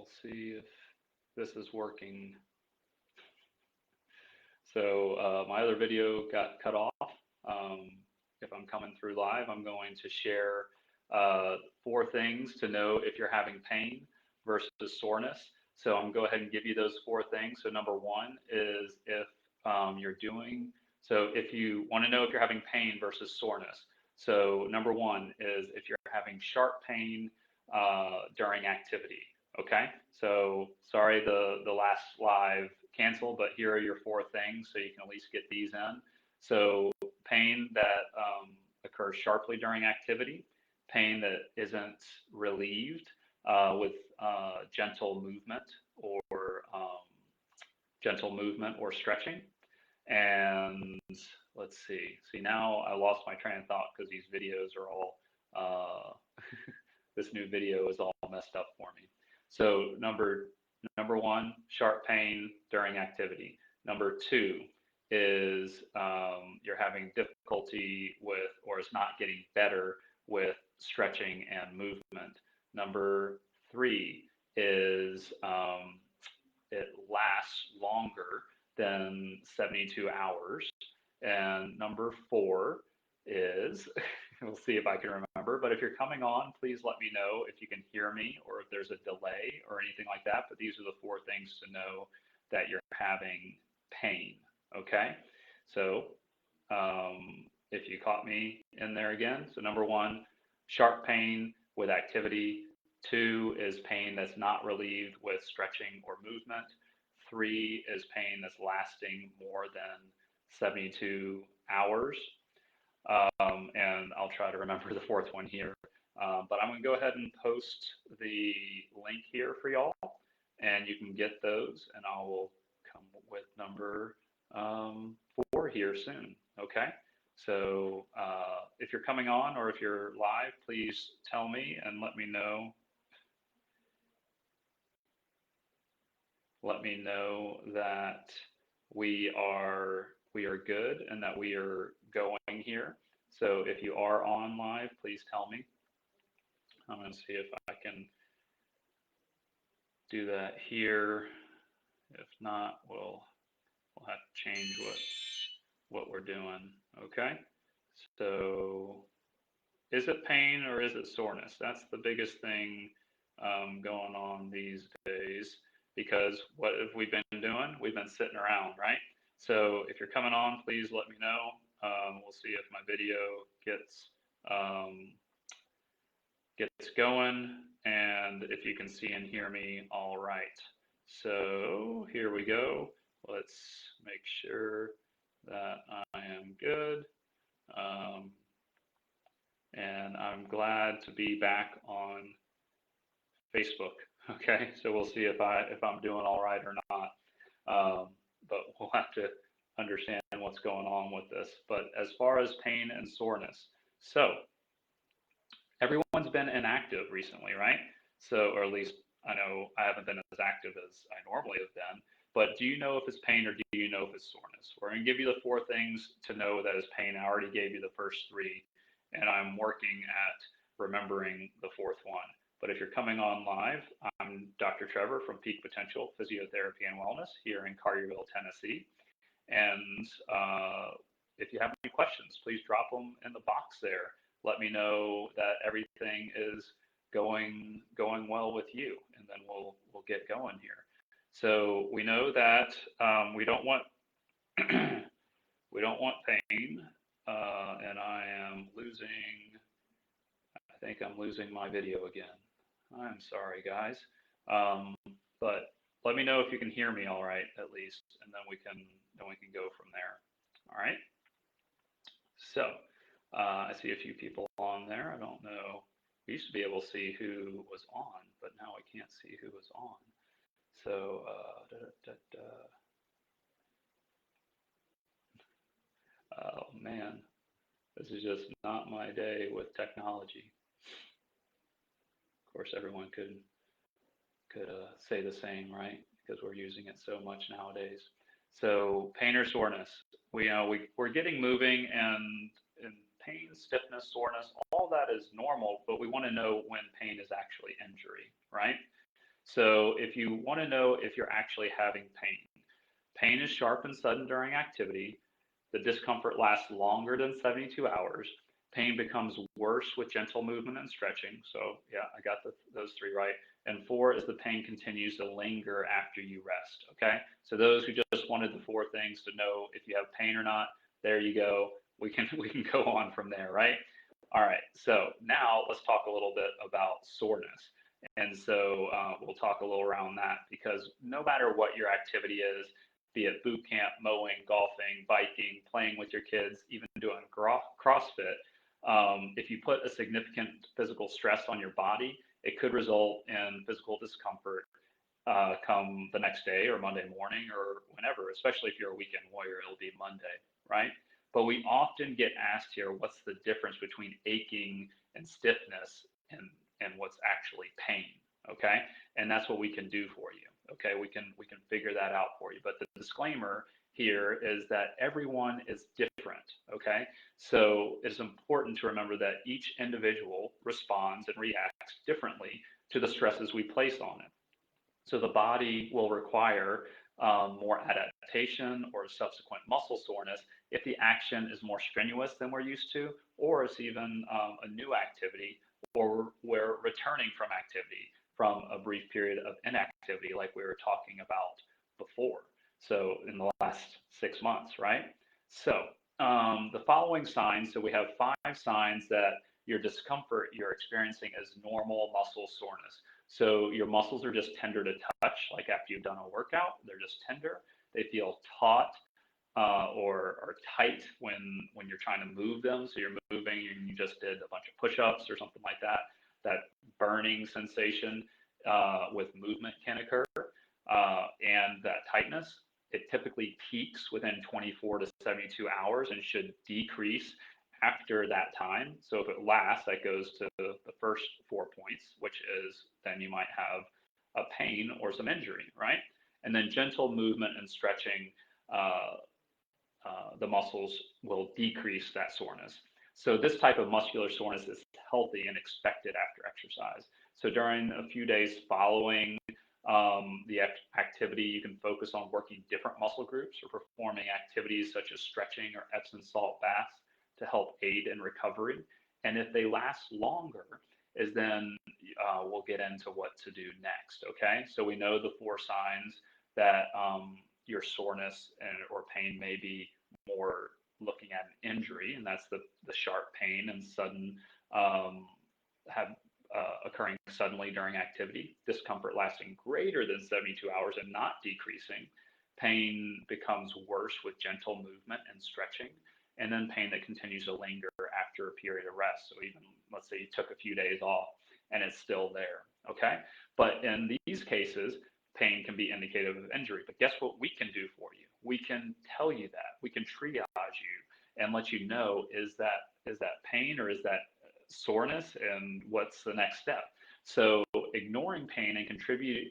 we'll see if this is working. So my other video got cut off. Um, if I'm coming through live, I'm going to share 4 things to know if you're having pain versus soreness. So I'm going to go ahead and give you those 4 things. So number one is if you're doing, so if you want to know if you're having pain versus soreness. So number one is if you're having sharp pain during activity. Okay, so sorry the last live canceled, but here are your 4 things so you can at least get these in. So pain that occurs sharply during activity, pain that isn't relieved with gentle movement or stretching. And let's see. See, now I lost my train of thought because these videos are all this new video is all messed up for me. So number one, sharp pain during activity. Number two is you're having difficulty with, or it's not getting better with stretching and movement. Number three is it lasts longer than 72 hours. And number four is, we'll see if I can remember, but if you're coming on, please let me know if you can hear me or if there's a delay or anything like that. But these are the 4 things to know that you're having pain, okay? So if you caught me in there again, so number one, sharp pain with activity. 2 is pain that's not relieved with stretching or movement. 3 is pain that's lasting more than 72 hours. And I'll try to remember the 4th one here. But I'm going to go ahead and post the link here for y'all, and you can get those, and I will come with number 4 here soon. Okay? So if you're coming on or if you're live, please tell me and let me know. Let me know that we are good and that we are going here. So if you are on live, please tell me. I'm going to see if I can do that here. If not, we'll have to change what we're doing. Okay. So is it pain or is it soreness? That's the biggest thing going on these days, because what have we been doing? We've been sitting around, right? So if you're coming on, please let me know. We'll see if my video gets going, and if you can see and hear me all right. So here we go. Let's make sure that I am good. And I'm glad to be back on Facebook. Okay, so we'll see if I'm doing all right or not. But we'll have to understand what's going on with this. But as far as pain and soreness, so everyone's been inactive recently, right? So, or at least I know I haven't been as active as I normally have been. But do you know if it's pain or do you know if it's soreness? We're going to give you the 4 things to know that it's pain. I already gave you the first 3, and I'm working at remembering the 4th one. But if you're coming on live, I'm Dr. Trevor from Peak Potential Physiotherapy and Wellness here in Collierville, Tennessee. And if you have any questions, please drop them in the box there. Let me know that everything is going well with you, and then we'll get going here. So we know that we don't want we don't want pain, and I am losing. I think I'm losing my video again. I'm sorry, guys. But let me know if you can hear me all right, at least, and then we can go from there. All right. So I see a few people on there. I don't know. We used to be able to see who was on, but now I can't see who was on. So oh man, this is just not my day with technology. Of course, everyone could say the same, right? Because we're using it so much nowadays. So pain or soreness, we're getting moving, and pain, stiffness, soreness, all that is normal, but we want to know when pain is actually injury, right? So if you want to know if you're actually having pain, pain is sharp and sudden during activity. The discomfort lasts longer than 72 hours. Pain becomes worse with gentle movement and stretching. So, yeah, I got those three right. And four is the pain continues to linger after you rest. Okay. So, those who just wanted the four things to know if you have pain or not, there you go. We can go on from there, right? All right. So now let's talk a little bit about soreness. And so we'll talk a little around that because no matter what your activity is, be it boot camp, mowing, golfing, biking, playing with your kids, even doing CrossFit, if you put a significant physical stress on your body, it could result in physical discomfort come the next day or Monday morning or whenever, especially if you're a weekend warrior, it'll be Monday, right? But we often get asked here, what's the difference between aching and stiffness and what's actually pain, okay? And that's what we can do for you, okay? We can figure that out for you. But the disclaimer here is that everyone is different, okay? So it's important to remember that each individual responds and reacts differently to the stresses we place on it. So the body will require more adaptation or subsequent muscle soreness if the action is more strenuous than we're used to, or it's even a new activity, or we're returning from activity from a brief period of inactivity, like we were talking about before. So in the last 6 months, right? So the following signs, so we have five signs that your discomfort you're experiencing is normal muscle soreness. So your muscles are just tender to touch, like after you've done a workout, they're just tender. They feel taut or tight when you're trying to move them. So you're moving and you just did a bunch of push-ups or something like that. That burning sensation with movement can occur, and that tightness. It typically peaks within 24 to 72 hours and should decrease after that time. So if it lasts, that goes to the first 4 points, which is then you might have a pain or some injury, right? And then gentle movement and stretching, uh, the muscles will decrease that soreness. So this type of muscular soreness is healthy and expected after exercise. So during a few days following the activity, you can focus on working different muscle groups or performing activities such as stretching or Epsom salt baths to help aid in recovery. And if they last longer, is then we'll get into what to do next. Okay, so we know the four signs that your soreness or pain may be more looking at an injury, and that's the sharp pain and sudden have occurring suddenly during activity, discomfort lasting greater than 72 hours and not decreasing. Pain becomes worse with gentle movement and stretching, and then pain that continues to linger after a period of rest. So even let's say you took a few days off and it's still there. Okay, but in these cases, pain can be indicative of injury. But guess what we can do for you? We can tell you that. We can triage you and let you know, is that pain or is that soreness, and what's the next step? So ignoring pain and contributing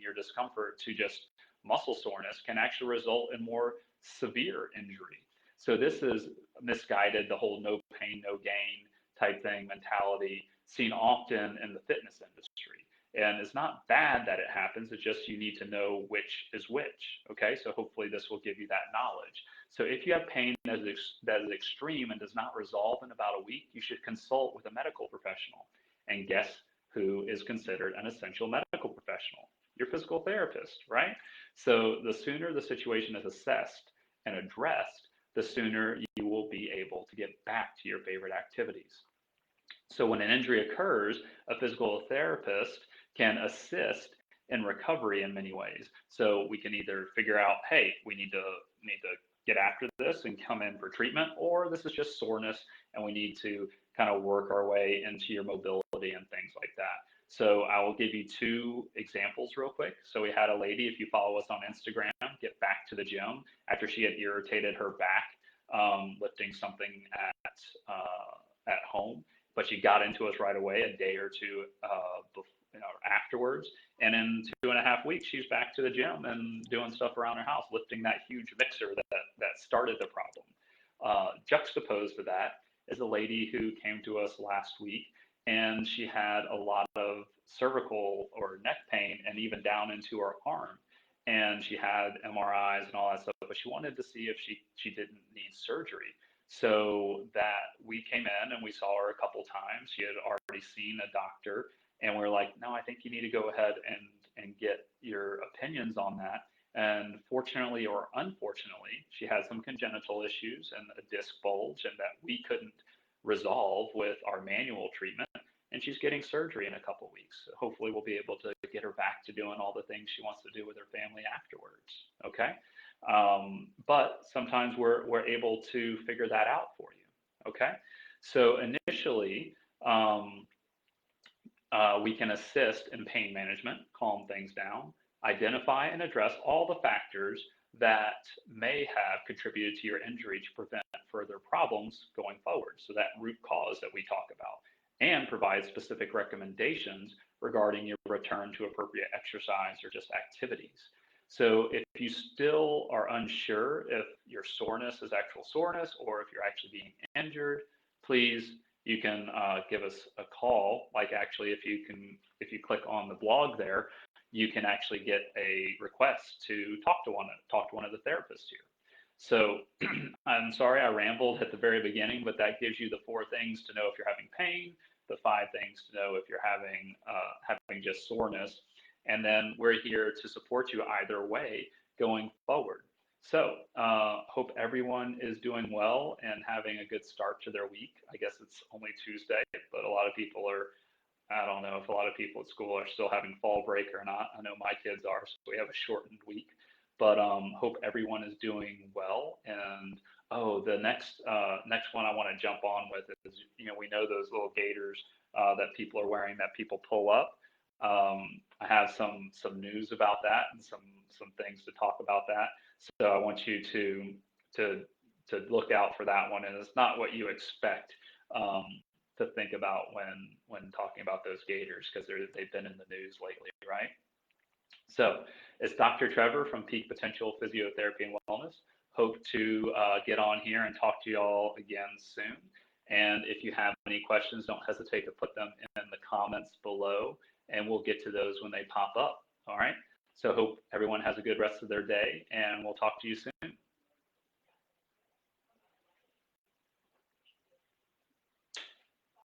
your discomfort to just muscle soreness can actually result in more severe injury. So this is misguided, the whole no pain, no gain type thing mentality seen often in the fitness industry. And it's not bad that it happens. It's just you need to know which is which. Okay, so hopefully this will give you that knowledge. So if you have pain that is extreme and does not resolve in about a week, you should consult with a medical professional. And guess who is considered an essential medical professional? Your physical therapist, right? So the sooner the situation is assessed and addressed, the sooner you will be able to get back to your favorite activities. So when an injury occurs, a physical therapist can assist in recovery in many ways. So we can either figure out, hey, we need to get after this and come in for treatment, or this is just soreness and we need to kind of work our way into your mobility and things like that. So I will give you two examples real quick. So we had a lady, if you follow us on Instagram, get back to the gym after she had irritated her back lifting something at home, but she got into us right away a day or two afterwards. And in 2.5 weeks, she's back to the gym and doing stuff around her house, lifting that huge mixer that started the problem. Juxtaposed to that is a lady who came to us last week, and she had a lot of cervical or neck pain and even down into her arm. And she had MRIs and all that stuff, but she wanted to see if she didn't need surgery. So that we came in and we saw her a couple times. She had already seen a doctor, and we are like, no, I think you need to go ahead and get your opinions on that. And fortunately or unfortunately, she had some congenital issues and a disc bulge, and that we couldn't resolve with our manual treatment. And she's getting surgery in a couple weeks. So hopefully, we'll be able to get her back to doing all the things she wants to do with her family afterwards. Okay. But sometimes we're able to figure that out for you. Okay. So initially, um, we can assist in pain management, calm things down, identify and address all the factors that may have contributed to your injury to prevent further problems going forward. So, that root cause that we talk about, and provide specific recommendations regarding your return to appropriate exercise or just activities. So, if you still are unsure if your soreness is actual soreness or if you're actually being injured, please, you can give us a call. Like, actually, if you click on the blog there, you can actually get a request to talk to one of the therapists here. So I'm sorry I rambled at the very beginning, but that gives you the 4 things to know if you're having pain, the 5 things to know if you're having just soreness, and then we're here to support you either way going forward. So, hope everyone is doing well and having a good start to their week. I guess it's only Tuesday, but a lot of people are, I don't know if a lot of people at school are still having fall break or not. I know my kids are, so we have a shortened week. But hope everyone is doing well. And oh, the next one I want to jump on with is, we know those little gaiters that people are wearing that people pull up. I have some news about that and some things to talk about that. So I want you to look out for that one. And it's not what you expect. To think about when talking about those gators, because they've been in the news lately, right? So it's Dr. Trevor from Peak Potential Physiotherapy and Wellness. Hope to get on here and talk to y'all again soon. And if you have any questions, don't hesitate to put them in the comments below, and we'll get to those when they pop up. All right. So hope everyone has a good rest of their day, and we'll talk to you soon.